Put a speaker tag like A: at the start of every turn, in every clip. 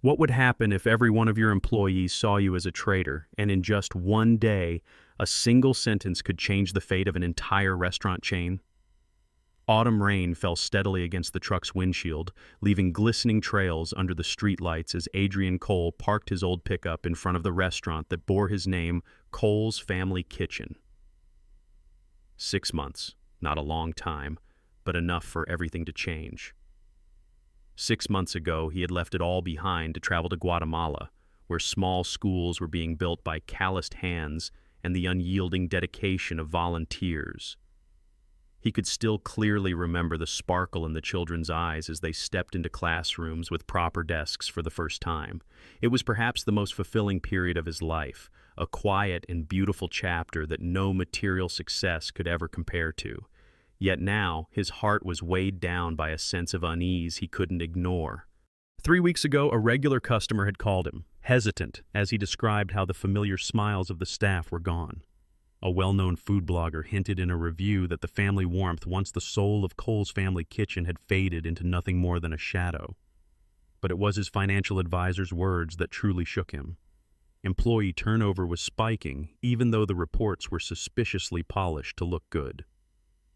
A: What would happen if every one of your employees saw you as a traitor, and in just one day, a single sentence could change the fate of an entire restaurant chain? Autumn rain fell steadily against the truck's windshield, leaving glistening trails under the streetlights as Adrian Cole parked his old pickup in front of the restaurant that bore his name, Cole's Family Kitchen. 6 months, not a long time, but enough for everything to change. 6 months ago, he had left it all behind to travel to Guatemala, where small schools were being built by calloused hands and the unyielding dedication of volunteers. He could still clearly remember the sparkle in the children's eyes as they stepped into classrooms with proper desks for the first time. It was perhaps the most fulfilling period of his life, a quiet and beautiful chapter that no material success could ever compare to. Yet now, his heart was weighed down by a sense of unease he couldn't ignore. 3 weeks ago, a regular customer had called him, hesitant as he described how the familiar smiles of the staff were gone. A well-known food blogger hinted in a review that the family warmth once the soul of Cole's Family Kitchen had faded into nothing more than a shadow. But it was his financial advisor's words that truly shook him. Employee turnover was spiking, even though the reports were suspiciously polished to look good.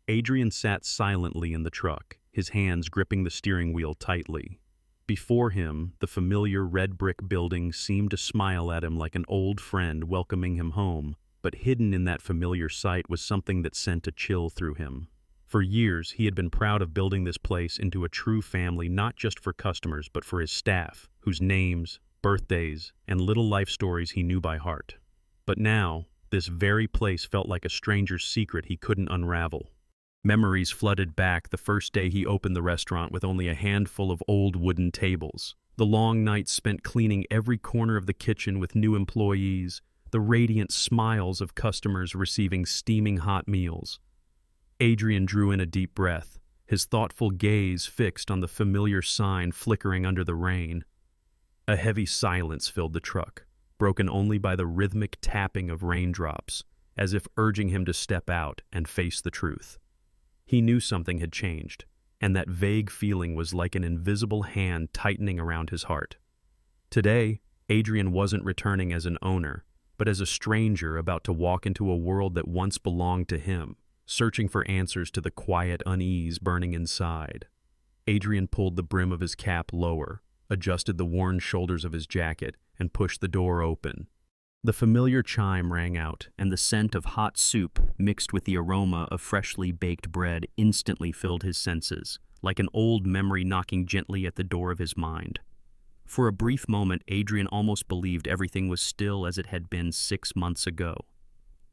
A: Adrian sat silently in the truck, his hands gripping the steering wheel tightly. Before him, the familiar red brick building seemed to smile at him like an old friend welcoming him home, but hidden in that familiar sight was something that sent a chill through him. For years, he had been proud of building this place into a true family not just for customers but for his staff, whose names, birthdays, and little life stories he knew by heart. But now, this very place felt like a stranger's secret he couldn't unravel. Memories flooded back the first day he opened the restaurant with only a handful of old wooden tables. The long nights spent cleaning every corner of the kitchen with new employees, the radiant smiles of customers receiving steaming hot meals. Adrian drew in a deep breath, his thoughtful gaze fixed on the familiar sign flickering under the rain. A heavy silence filled the truck, broken only by the rhythmic tapping of raindrops, as if urging him to step out and face the truth. He knew something had changed, and that vague feeling was like an invisible hand tightening around his heart. Today, Adrian wasn't returning as an owner, but as a stranger about to walk into a world that once belonged to him, searching for answers to the quiet unease burning inside. Adrian pulled the brim of his cap lower, adjusted the worn shoulders of his jacket, and pushed the door open. The familiar chime rang out, and the scent of hot soup mixed with the aroma of freshly baked bread instantly filled his senses, like an old memory knocking gently at the door of his mind. For a brief moment, Adrian almost believed everything was still as it had been 6 months ago.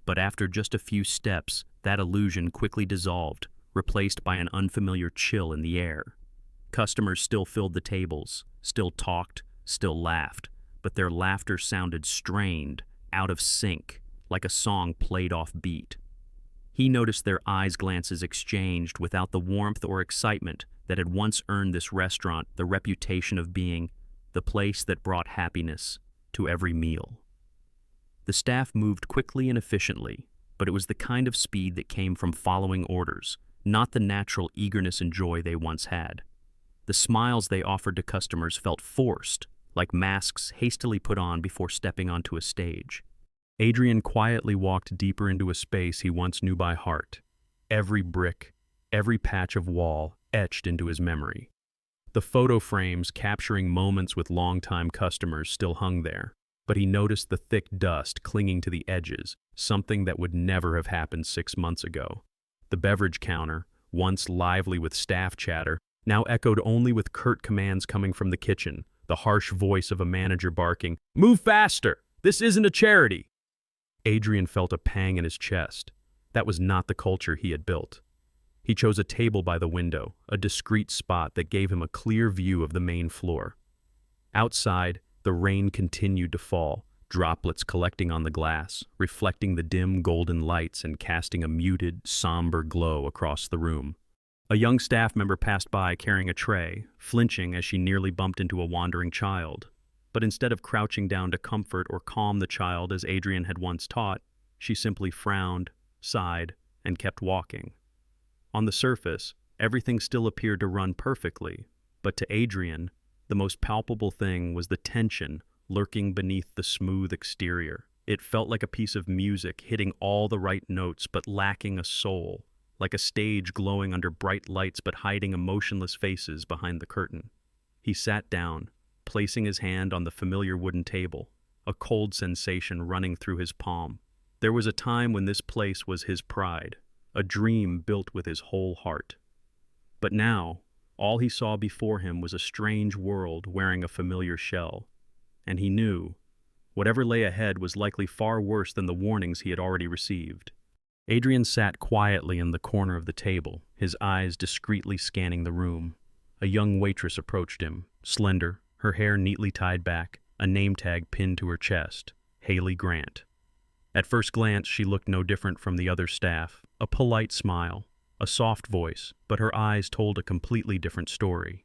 A: But after just a few steps, that illusion quickly dissolved, replaced by an unfamiliar chill in the air. Customers still filled the tables, still talked, still laughed, but their laughter sounded strained, out of sync, like a song played off beat. He noticed their eyes glances exchanged without the warmth or excitement that had once earned this restaurant the reputation of being the place that brought happiness to every meal. The staff moved quickly and efficiently, but it was the kind of speed that came from following orders, not the natural eagerness and joy they once had. The smiles they offered to customers felt forced, like masks hastily put on before stepping onto a stage. Adrian quietly walked deeper into a space he once knew by heart, every brick, every patch of wall etched into his memory. The photo frames capturing moments with longtime customers still hung there, but he noticed the thick dust clinging to the edges, something that would never have happened 6 months ago. The beverage counter, once lively with staff chatter, now echoed only with curt commands coming from the kitchen, the harsh voice of a manager barking, "Move faster! This isn't a charity!" Adrian felt a pang in his chest. That was not the culture he had built. He chose a table by the window, a discreet spot that gave him a clear view of the main floor. Outside, the rain continued to fall, droplets collecting on the glass, reflecting the dim golden lights and casting a muted, somber glow across the room. A young staff member passed by carrying a tray, flinching as she nearly bumped into a wandering child. But instead of crouching down to comfort or calm the child as Adrian had once taught, she simply frowned, sighed, and kept walking. On the surface, everything still appeared to run perfectly, but to Adrian, The most palpable thing was the tension lurking beneath the smooth exterior. It felt like a piece of music hitting all the right notes but lacking a soul, like a stage glowing under bright lights but hiding emotionless faces behind the curtain. He sat down, placing his hand on the familiar wooden table, a cold sensation running through his palm. There was a time when this place was his pride, a dream built with his whole heart. But now, all he saw before him was a strange world wearing a familiar shell, and he knew whatever lay ahead was likely far worse than the warnings he had already received. Adrian sat quietly in the corner of the table, his eyes discreetly scanning the room. A young waitress approached him, slender, her hair neatly tied back, a name tag pinned to her chest, Haley Grant. At first glance, she looked no different from the other staff, a polite smile, a soft voice, but her eyes told a completely different story.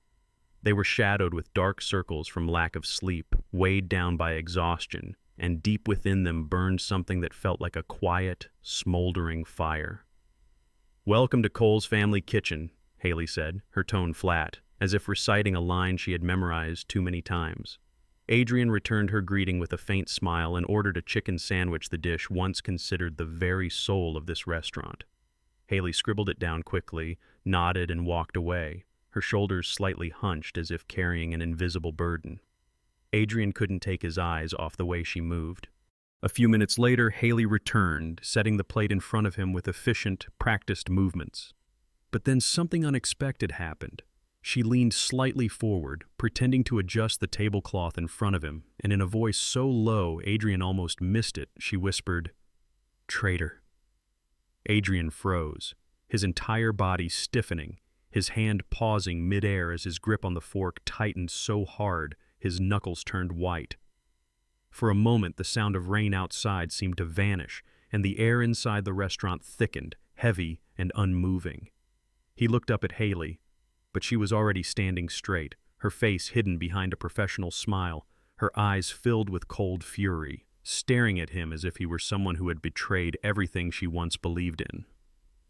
A: They were shadowed with dark circles from lack of sleep, weighed down by exhaustion, and deep within them burned something that felt like a quiet, smoldering fire. "Welcome to Cole's family kitchen," Haley said, her tone flat, as if reciting a line she had memorized too many times. Adrian returned her greeting with a faint smile and ordered a chicken sandwich, the dish once considered the very soul of this restaurant. Haley scribbled it down quickly, nodded, and walked away, her shoulders slightly hunched as if carrying an invisible burden. Adrian couldn't take his eyes off the way she moved. A few minutes later, Haley returned, setting the plate in front of him with efficient, practiced movements. But then something unexpected happened. She leaned slightly forward, pretending to adjust the tablecloth in front of him, and in a voice so low Adrian almost missed it, she whispered, "Traitor." Adrian froze, his entire body stiffening, his hand pausing midair as his grip on the fork tightened so hard his knuckles turned white. For a moment, the sound of rain outside seemed to vanish, and the air inside the restaurant thickened, heavy and unmoving. He looked up at Haley, but she was already standing straight, her face hidden behind a professional smile, her eyes filled with cold fury, staring at him as if he were someone who had betrayed everything she once believed in.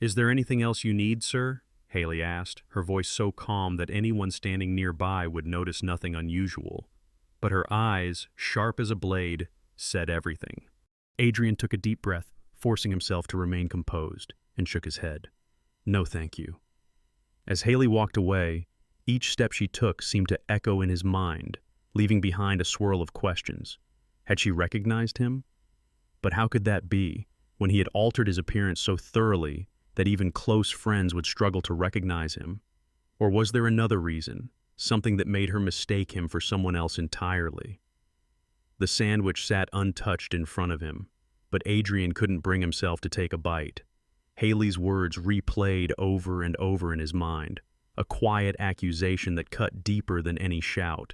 A: "Is there anything else you need, sir?" Haley asked, her voice so calm that anyone standing nearby would notice nothing unusual. But her eyes, sharp as a blade, said everything. Adrian took a deep breath, forcing himself to remain composed, and shook his head. "No, thank you." As Haley walked away, each step she took seemed to echo in his mind, leaving behind a swirl of questions. Had she recognized him? But how could that be, when he had altered his appearance so thoroughly that even close friends would struggle to recognize him? Or was there another reason, something that made her mistake him for someone else entirely? The sandwich sat untouched in front of him, but Adrian couldn't bring himself to take a bite. Haley's words replayed over and over in his mind, a quiet accusation that cut deeper than any shout.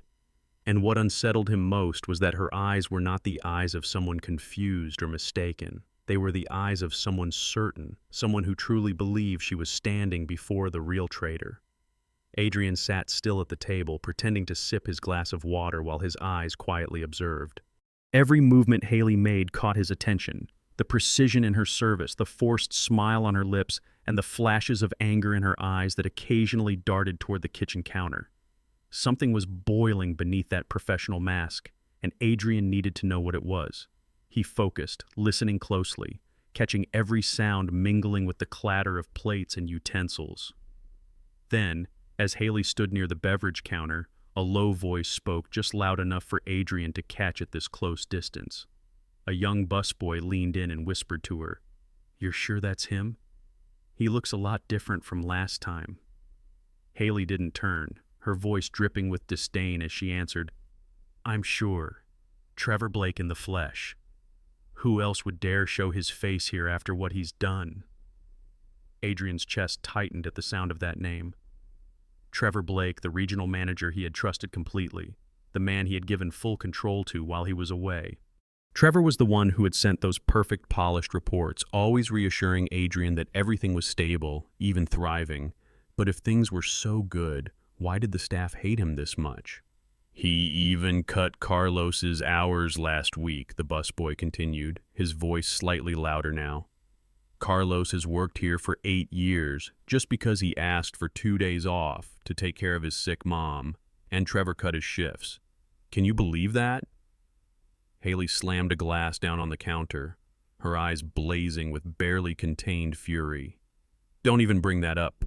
A: And what unsettled him most was that her eyes were not the eyes of someone confused or mistaken. They were the eyes of someone certain, someone who truly believed she was standing before the real traitor. Adrian sat still at the table, pretending to sip his glass of water while his eyes quietly observed. Every movement Haley made caught his attention. The precision in her service, the forced smile on her lips, and the flashes of anger in her eyes that occasionally darted toward the kitchen counter. Something was boiling beneath that professional mask, and Adrian needed to know what it was. He focused, listening closely, catching every sound mingling with the clatter of plates and utensils. Then, as Haley stood near the beverage counter, a low voice spoke just loud enough for Adrian to catch at this close distance. A young busboy leaned in and whispered to her, "You're sure that's him? He looks a lot different from last time." Haley didn't turn, her voice dripping with disdain as she answered, "I'm sure. Trevor Blake in the flesh. Who else would dare show his face here after what he's done?" Adrian's chest tightened at the sound of that name. Trevor Blake, the regional manager he had trusted completely, the man he had given full control to while he was away. Trevor was the one who had sent those perfect, polished reports, always reassuring Adrian that everything was stable, even thriving. But if things were so good, why did the staff hate him this much? "He even cut Carlos's hours last week," the busboy continued, his voice slightly louder now. "Carlos has worked here for 8 years, just because he asked for 2 days off to take care of his sick mom. And Trevor cut his shifts. Can you believe that? Haley slammed a glass down on the counter, her eyes blazing with barely contained fury. Don't even bring that up.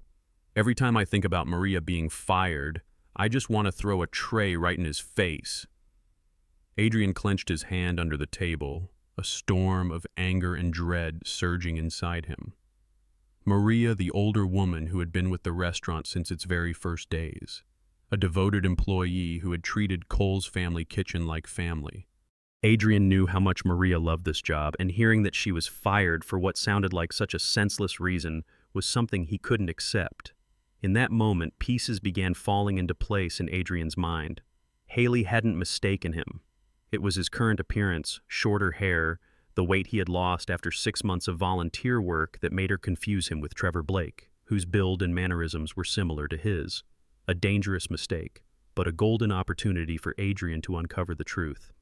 A: Every time I think about Maria being fired, I just want to throw a tray right in his face. Adrian clenched his hand under the table, a storm of anger and dread surging inside him. Maria, the older woman who had been with the restaurant since its very first days, a devoted employee who had treated Cole's family kitchen like family. Adrian knew how much Maria loved this job, and hearing that she was fired for what sounded like such a senseless reason was something he couldn't accept. In that moment, pieces began falling into place in Adrian's mind. Haley hadn't mistaken him. It was his current appearance, shorter hair, the weight he had lost after 6 months of volunteer work that made her confuse him with Trevor Blake, whose build and mannerisms were similar to his. A dangerous mistake, but a golden opportunity for Adrian to uncover the truth.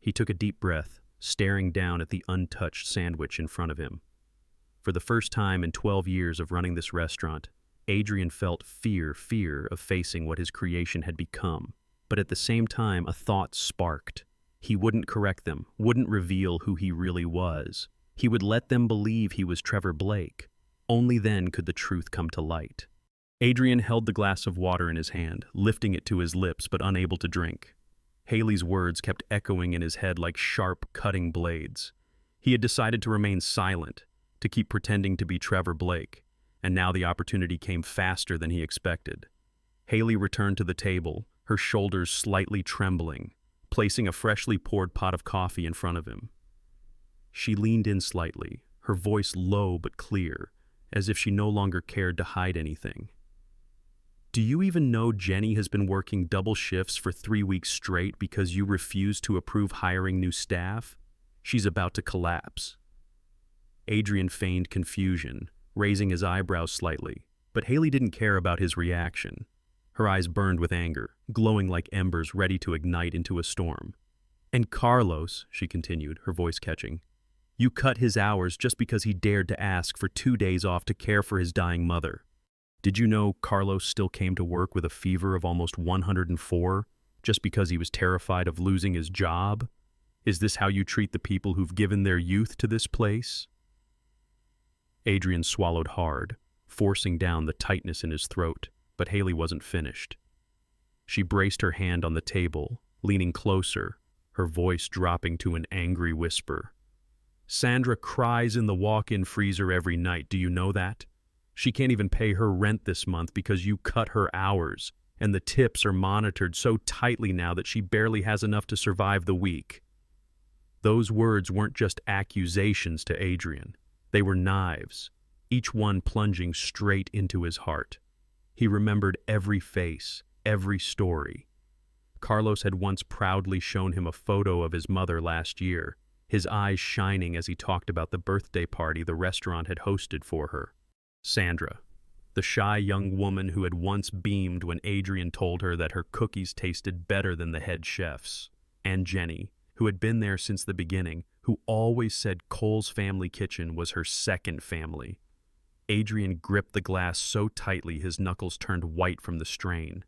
A: He took a deep breath, staring down at the untouched sandwich in front of him. For the first time in 12 years of running this restaurant, Adrian felt fear of facing what his creation had become. But at the same time, a thought sparked. He wouldn't correct them, wouldn't reveal who he really was. He would let them believe he was Trevor Blake. Only then could the truth come to light. Adrian held the glass of water in his hand, lifting it to his lips but unable to drink. Haley's words kept echoing in his head like sharp, cutting blades. He had decided to remain silent, to keep pretending to be Trevor Blake, and now the opportunity came faster than he expected. Haley returned to the table, her shoulders slightly trembling, placing a freshly poured pot of coffee in front of him. She leaned in slightly, her voice low but clear, as if she no longer cared to hide anything. Do you even know Jenny has been working double shifts for 3 weeks straight because you refuse to approve hiring new staff? She's about to collapse. Adrian feigned confusion, raising his eyebrows slightly, but Haley didn't care about his reaction. Her eyes burned with anger, glowing like embers ready to ignite into a storm. And Carlos, she continued, her voice catching, you cut his hours just because he dared to ask for 2 days off to care for his dying mother. Did you know Carlos still came to work with a fever of almost 104 just because he was terrified of losing his job? Is this how you treat the people who've given their youth to this place? Adrian swallowed hard, forcing down the tightness in his throat, but Haley wasn't finished. She braced her hand on the table, leaning closer, her voice dropping to an angry whisper. Sandra cries in the walk-in freezer every night, do you know that? She can't even pay her rent this month because you cut her hours, and the tips are monitored so tightly now that she barely has enough to survive the week. Those words weren't just accusations to Adrian. They were knives, each one plunging straight into his heart. He remembered every face, every story. Carlos had once proudly shown him a photo of his mother last year, his eyes shining as he talked about the birthday party the restaurant had hosted for her. Sandra, the shy young woman who had once beamed when Adrian told her that her cookies tasted better than the head chef's. And Jenny, who had been there since the beginning, who always said Cole's family kitchen was her second family. Adrian gripped the glass so tightly his knuckles turned white from the strain.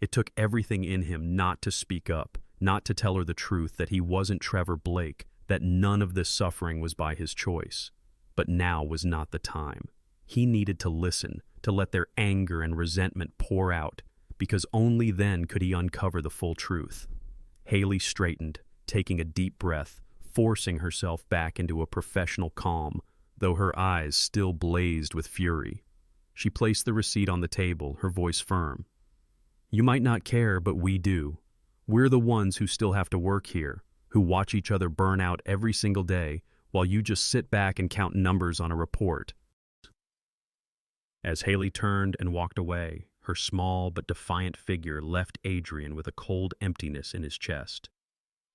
A: It took everything in him not to speak up, not to tell her the truth that he wasn't Trevor Blake, that none of this suffering was by his choice. But now was not the time. He needed to listen, to let their anger and resentment pour out, because only then could he uncover the full truth. Haley straightened, taking a deep breath, forcing herself back into a professional calm, though her eyes still blazed with fury. She placed the receipt on the table, her voice firm. You might not care, but we do. We're the ones who still have to work here, who watch each other burn out every single day, while you just sit back and count numbers on a report. As Haley turned and walked away, her small but defiant figure left Adrian with a cold emptiness in his chest.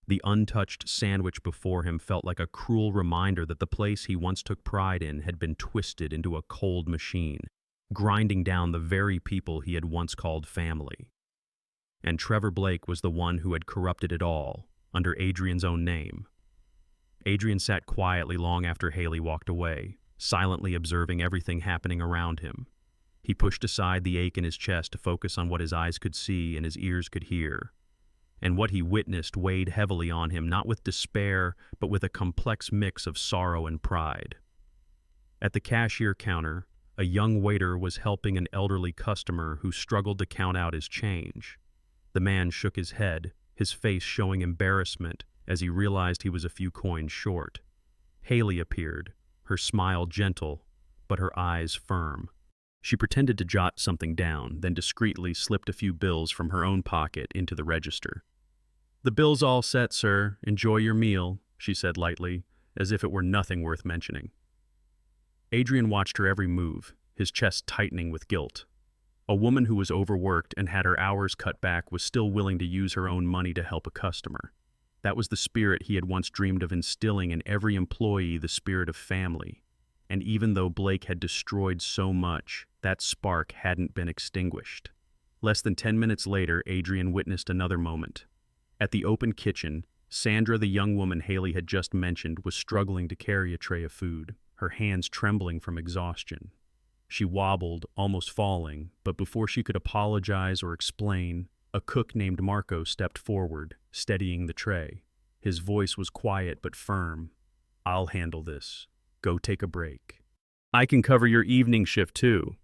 A: The untouched sandwich before him felt like a cruel reminder that the place he once took pride in had been twisted into a cold machine, grinding down the very people he had once called family. And Trevor Blake was the one who had corrupted it all, under Adrian's own name. Adrian sat quietly long after Haley walked away, silently observing everything happening around him. He pushed aside the ache in his chest to focus on what his eyes could see and his ears could hear. And what he witnessed weighed heavily on him, not with despair, but with a complex mix of sorrow and pride. At the cashier counter, a young waiter was helping an elderly customer who struggled to count out his change. The man shook his head, his face showing embarrassment as he realized he was a few coins short. Haley appeared, her smile gentle, but her eyes firm. She pretended to jot something down, then discreetly slipped a few bills from her own pocket into the register. "The bill's all set, sir. Enjoy your meal," she said lightly, as if it were nothing worth mentioning. Adrian watched her every move, his chest tightening with guilt. A woman who was overworked and had her hours cut back was still willing to use her own money to help a customer. That was the spirit he had once dreamed of instilling in every employee, the spirit of family. And even though Blake had destroyed so much, that spark hadn't been extinguished. Less than 10 minutes later, Adrian witnessed another moment. At the open kitchen, Sandra, the young woman Haley had just mentioned, was struggling to carry a tray of food, her hands trembling from exhaustion. She wobbled, almost falling, but before she could apologize or explain, a cook named Marco stepped forward, steadying the tray. His voice was quiet but firm. "I'll handle this. Go take a break." "I can cover your evening shift too."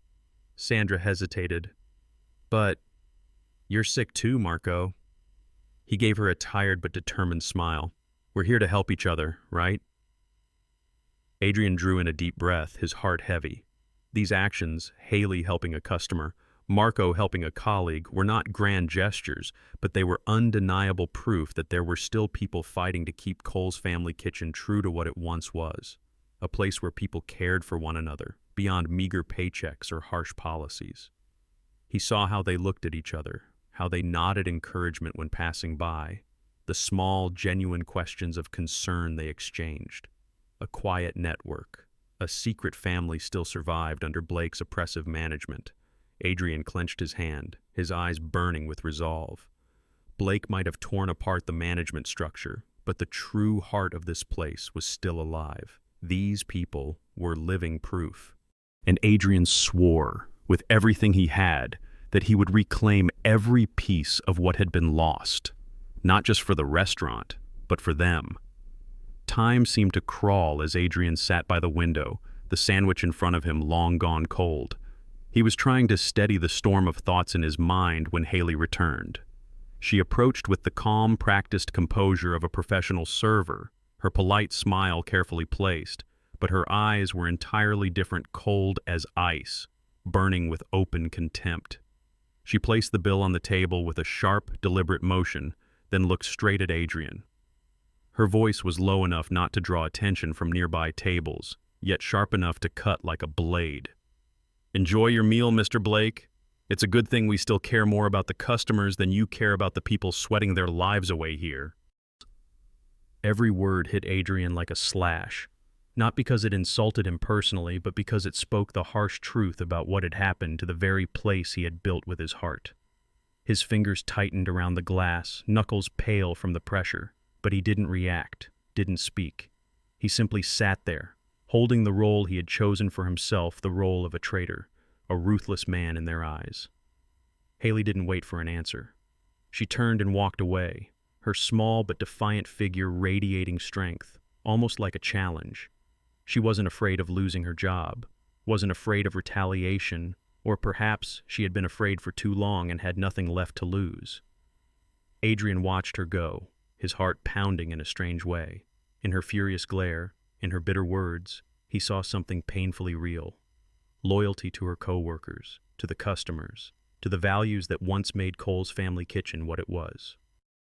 A: Sandra hesitated. "But you're sick too, Marco." He gave her a tired but determined smile. "We're here to help each other, right?" Adrian drew in a deep breath, his heart heavy. These actions, Haley helping a customer, Marco helping a colleague, were not grand gestures, but they were undeniable proof that there were still people fighting to keep Cole's family kitchen true to what it once was. A place where people cared for one another, beyond meager paychecks or harsh policies. He saw how they looked at each other, how they nodded encouragement when passing by, the small, genuine questions of concern they exchanged. A quiet network, a secret family still survived under Blake's oppressive management. Adrian clenched his hand, his eyes burning with resolve. Blake might have torn apart the management structure, but the true heart of this place was still alive. These people were living proof. And Adrian swore, with everything he had, that he would reclaim every piece of what had been lost, not just for the restaurant, but for them. Time seemed to crawl as Adrian sat by the window, the sandwich in front of him long gone cold. He was trying to steady the storm of thoughts in his mind when Haley returned. She approached with the calm, practiced composure of a professional server, her polite smile carefully placed, but her eyes were entirely different, cold as ice, burning with open contempt. She placed the bill on the table with a sharp, deliberate motion, then looked straight at Adrian. Her voice was low enough not to draw attention from nearby tables, yet sharp enough to cut like a blade. "Enjoy your meal, Mr. Blake. It's a good thing we still care more about the customers than you care about the people sweating their lives away here." Every word hit Adrian like a slash, not because it insulted him personally, but because it spoke the harsh truth about what had happened to the very place he had built with his heart. His fingers tightened around the glass, knuckles pale from the pressure, but he didn't react, didn't speak. He simply sat there, holding the role he had chosen for himself, the role of a traitor, a ruthless man in their eyes. Haley didn't wait for an answer. She turned and walked away, her small but defiant figure radiating strength, almost like a challenge. She wasn't afraid of losing her job, wasn't afraid of retaliation, or perhaps she had been afraid for too long and had nothing left to lose. Adrian watched her go, his heart pounding in a strange way. In her furious glare, in her bitter words, he saw something painfully real. Loyalty to her co-workers, to the customers, to the values that once made Cole's family kitchen what it was.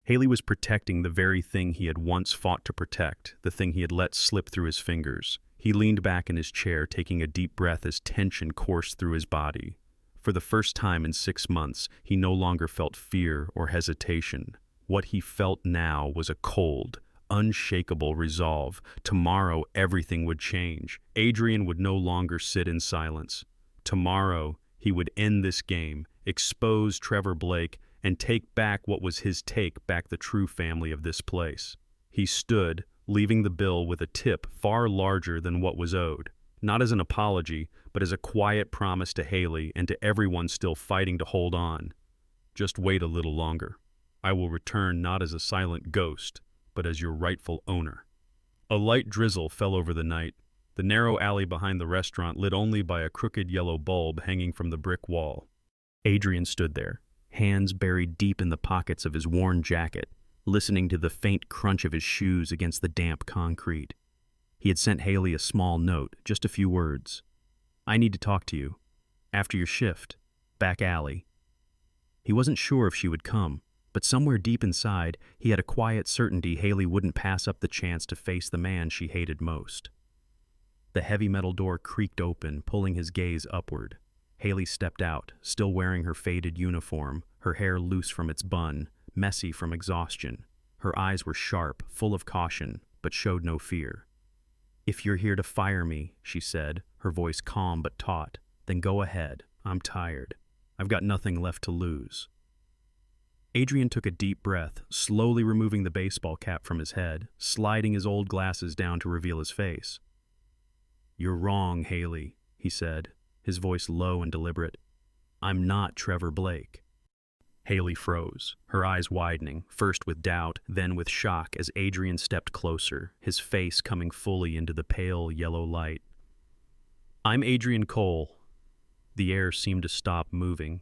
A: Haley was protecting the very thing he had once fought to protect, the thing he had let slip through his fingers. He leaned back in his chair, taking a deep breath as tension coursed through his body. For the first time in 6 months, he no longer felt fear or hesitation. What he felt now was a cold, unshakable resolve. Tomorrow, everything would change. Adrian would no longer sit in silence. Tomorrow, he would end this game, expose Trevor Blake, and take back what was his, take back the true family of this place. He stood, leaving the bill with a tip far larger than what was owed. not as an apology, but as a quiet promise to Haley and to everyone still fighting to hold on. Just wait a little longer. I will return not as a silent ghost, but as your rightful owner. A light drizzle fell over the night, the narrow alley behind the restaurant lit only by a crooked yellow bulb hanging from the brick wall. Adrian stood there, hands buried deep in the pockets of his worn jacket, listening to the faint crunch of his shoes against the damp concrete. He had sent Haley a small note, just a few words. I need to talk to you. After your shift. Back alley. He wasn't sure if she would come, but somewhere deep inside, he had a quiet certainty Haley wouldn't pass up the chance to face the man she hated most. The heavy metal door creaked open, pulling his gaze upward. Haley stepped out, still wearing her faded uniform, her hair loose from its bun, messy from exhaustion. Her eyes were sharp, full of caution, but showed no fear. If you're here to fire me, she said, her voice calm but taut, then go ahead. I'm tired. I've got nothing left to lose. Adrian took a deep breath, slowly removing the baseball cap from his head, sliding his old glasses down to reveal his face. You're wrong, Haley, he said, his voice low and deliberate. I'm not Trevor Blake. Haley froze, her eyes widening, first with doubt, then with shock as Adrian stepped closer, his face coming fully into the pale yellow light. I'm Adrian Cole. The air seemed to stop moving.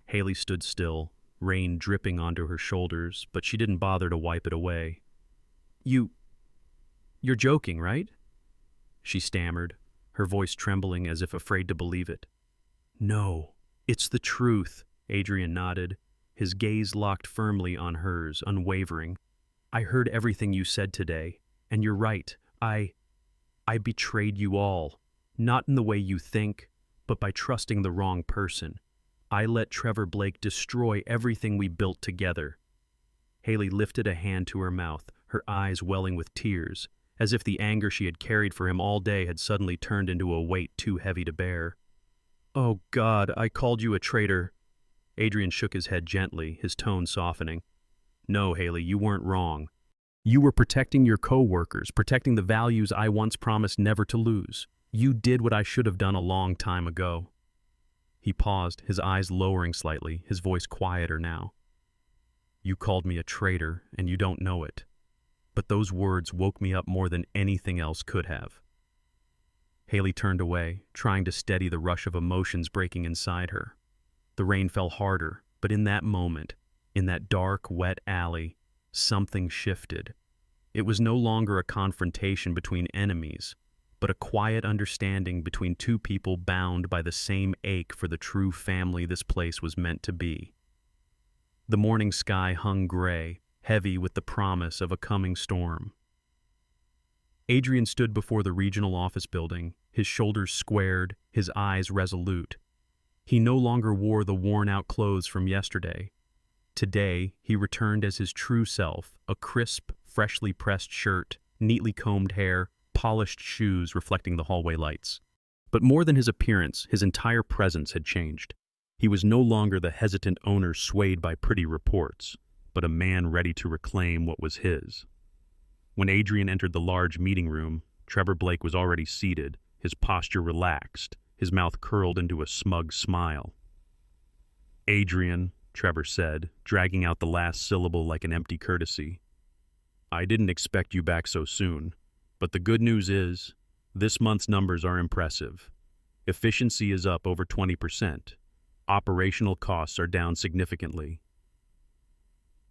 A: Haley stood still, rain dripping onto her shoulders, but she didn't bother to wipe it away. You're joking, right? She stammered, her voice trembling as if afraid to believe it. No, it's the truth, Adrian nodded, his gaze locked firmly on hers, unwavering. I heard everything you said today, and you're right. I betrayed you all, not in the way you think, but by trusting the wrong person. I let Trevor Blake destroy everything we built together. Haley lifted a hand to her mouth, her eyes welling with tears, as if the anger she had carried for him all day had suddenly turned into a weight too heavy to bear. Oh God, I called you a traitor. Adrian shook his head gently, his tone softening. No, Haley, you weren't wrong. You were protecting your co-workers, protecting the values I once promised never to lose. You did what I should have done a long time ago. He paused, his eyes lowering slightly, his voice quieter now. You called me a traitor, and you don't know it. But those words woke me up more than anything else could have. Haley turned away, trying to steady the rush of emotions breaking inside her. The rain fell harder, but in that moment, in that dark, wet alley, something shifted. It was no longer a confrontation between enemies, but a quiet understanding between two people bound by the same ache for the true family this place was meant to be. The morning sky hung gray, heavy with the promise of a coming storm. Adrian stood before the regional office building, his shoulders squared, his eyes resolute. He no longer wore the worn-out clothes from yesterday. Today, he returned as his true self, a crisp, freshly pressed shirt, neatly combed hair, polished shoes reflecting the hallway lights. But more than his appearance, his entire presence had changed. He was no longer the hesitant owner swayed by pretty reports, but a man ready to reclaim what was his. When Adrian entered the large meeting room, Trevor Blake was already seated, his posture relaxed, his mouth curled into a smug smile. Adrian, Trevor said, dragging out the last syllable like an empty courtesy. I didn't expect you back so soon, but the good news is, this month's numbers are impressive. Efficiency is up over 20%. Operational costs are down significantly.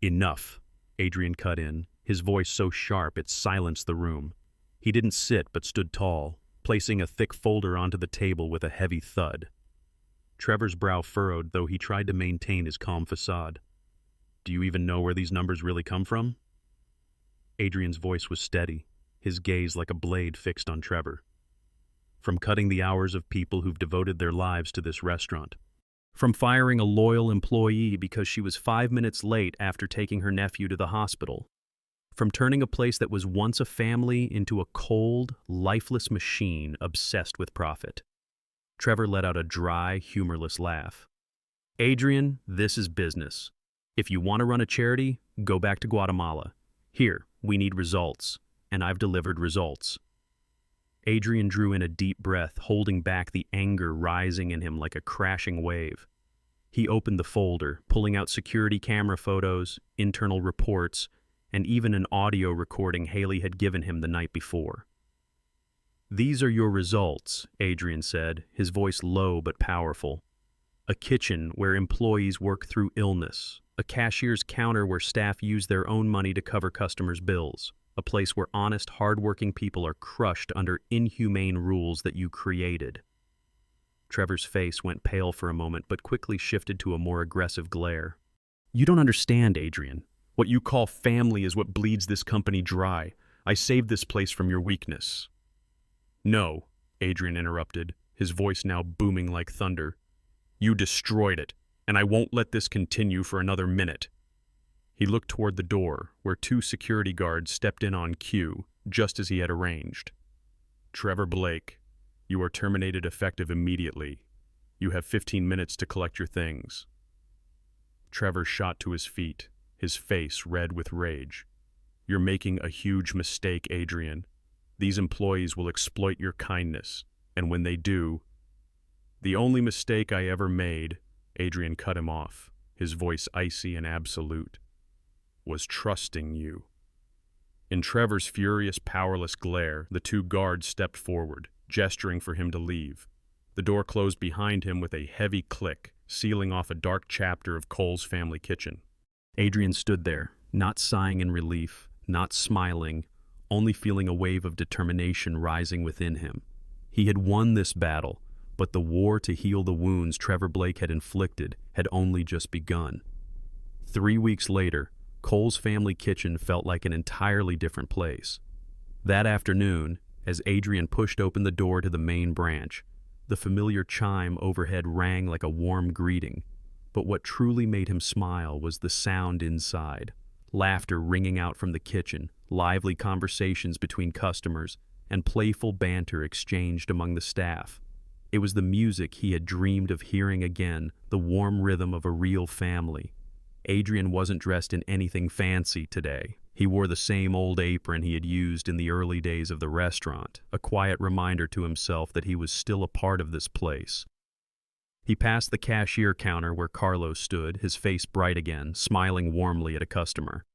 A: Enough, Adrian cut in, his voice so sharp it silenced the room. He didn't sit but stood tall, placing a thick folder onto the table with a heavy thud. Trevor's brow furrowed, though he tried to maintain his calm facade. Do you even know where these numbers really come from? Adrian's voice was steady, his gaze like a blade fixed on Trevor. From cutting the hours of people who've devoted their lives to this restaurant. From firing a loyal employee because she was 5 minutes late after taking her nephew to the hospital. From turning a place that was once a family into a cold, lifeless machine obsessed with profit. Trevor let out a dry, humorless laugh. Adrian, this is business. If you want to run a charity, go back to Guatemala. Here, we need results, and I've delivered results. Adrian drew in a deep breath, holding back the anger rising in him like a crashing wave. He opened the folder, pulling out security camera photos, internal reports, and even an audio recording Haley had given him the night before. "These are your results," Adrian said, his voice low but powerful. "A kitchen where employees work through illness, a cashier's counter where staff use their own money to cover customers' bills, a place where honest, hard-working people are crushed under inhumane rules that you created." Trevor's face went pale for a moment, but quickly shifted to a more aggressive glare. "You don't understand, Adrian. What you call family is what bleeds this company dry. I saved this place from your weakness." "No," Adrian interrupted, his voice now booming like thunder. "You destroyed it, and I won't let this continue for another minute." He looked toward the door, where 2 security guards stepped in on cue, just as he had arranged. "Trevor Blake, you are terminated effective immediately. You have 15 minutes to collect your things." Trevor shot to his feet, his face red with rage. "You're making a huge mistake, Adrian. These employees will exploit your kindness, and when they do—" "The only mistake I ever made," Adrian cut him off, his voice icy and absolute, "was trusting you." In Trevor's furious, powerless glare, the 2 guards stepped forward, gesturing for him to leave. The door closed behind him with a heavy click, sealing off a dark chapter of Cole's family kitchen. Adrian stood there, not sighing in relief, not smiling, only feeling a wave of determination rising within him. He had won this battle, but the war to heal the wounds Trevor Blake had inflicted had only just begun. 3 weeks later, Cole's family kitchen felt like an entirely different place. That afternoon, as Adrian pushed open the door to the main branch, the familiar chime overhead rang like a warm greeting. But what truly made him smile was the sound inside. Laughter ringing out from the kitchen, lively conversations between customers, and playful banter exchanged among the staff. It was the music he had dreamed of hearing again, the warm rhythm of a real family. Adrian wasn't dressed in anything fancy today. He wore the same old apron he had used in the early days of the restaurant, a quiet reminder to himself that he was still a part of this place. He passed the cashier counter where Carlos stood, his face bright again, smiling warmly at a customer.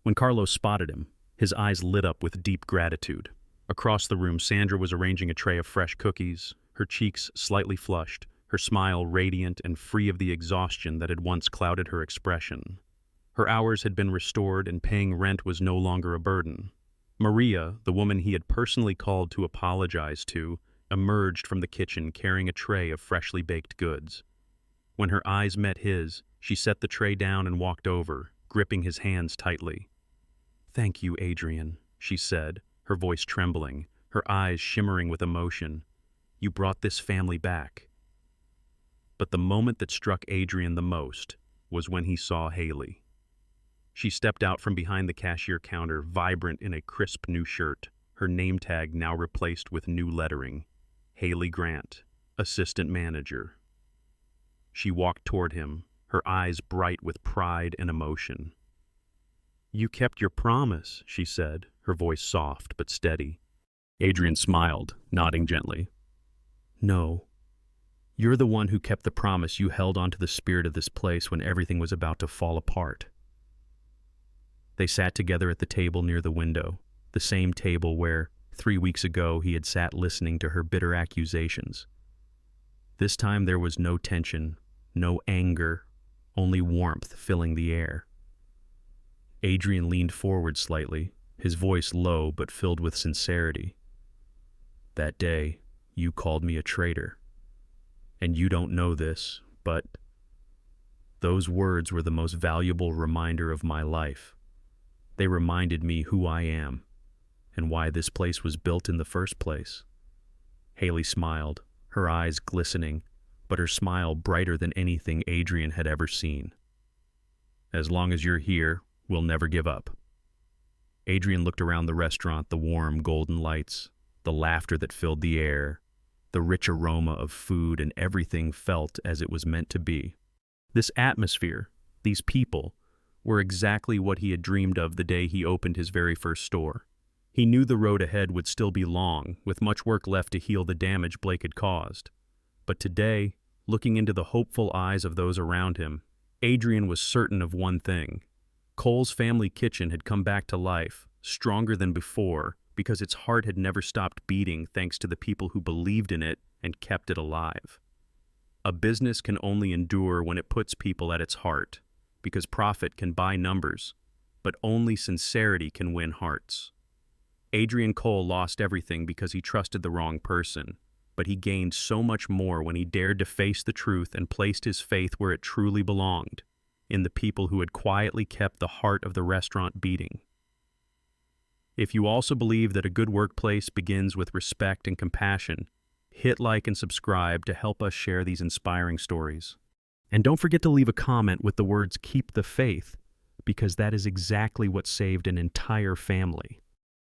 A: When Carlos spotted him, his eyes lit up with deep gratitude. Across the room, Sandra was arranging a tray of fresh cookies, her cheeks slightly flushed, her smile radiant and free of the exhaustion that had once clouded her expression. Her hours had been restored and paying rent was no longer a burden. Maria, the woman he had personally called to apologize to, emerged from the kitchen carrying a tray of freshly baked goods. When her eyes met his, she set the tray down and walked over, gripping his hands tightly. "Thank you, Adrian," she said, her voice trembling, her eyes shimmering with emotion. "You brought this family back." But the moment that struck Adrian the most was when he saw Haley. She stepped out from behind the cashier counter, vibrant in a crisp new shirt, her name tag now replaced with new lettering. Haley Grant, assistant manager. She walked toward him, her eyes bright with pride and emotion. "You kept your promise," she said, her voice soft but steady. Adrian smiled, nodding gently. "No. You're the one who kept the promise you held onto the spirit of this place when everything was about to fall apart." They sat together at the table near the window, the same table where, 3 weeks ago, he had sat listening to her bitter accusations. This time there was no tension, no anger, only warmth filling the air. Adrian leaned forward slightly, his voice low but filled with sincerity. "That day, you called me a traitor. And you don't know this, but those words were the most valuable reminder of my life. They reminded me who I am and why this place was built in the first place." Haley smiled, her eyes glistening, but her smile brighter than anything Adrian had ever seen. "As long as you're here, we'll never give up." Adrian looked around the restaurant, the warm golden lights, the laughter that filled the air, the rich aroma of food, and everything felt as it was meant to be. This atmosphere, these people, were exactly what he had dreamed of the day he opened his very first store. He knew the road ahead would still be long, with much work left to heal the damage Blake had caused. But today, looking into the hopeful eyes of those around him, Adrian was certain of one thing. Cole's family kitchen had come back to life, stronger than before, because its heart had never stopped beating thanks to the people who believed in it and kept it alive. A business can only endure when it puts people at its heart, because profit can buy numbers, but only sincerity can win hearts. Adrian Cole lost everything because he trusted the wrong person, but he gained so much more when he dared to face the truth and placed his faith where it truly belonged, in the people who had quietly kept the heart of the restaurant beating. If you also believe that a good workplace begins with respect and compassion, hit like and subscribe to help us share these inspiring stories. And don't forget to leave a comment with the words "Keep the Faith," because that is exactly what saved an entire family.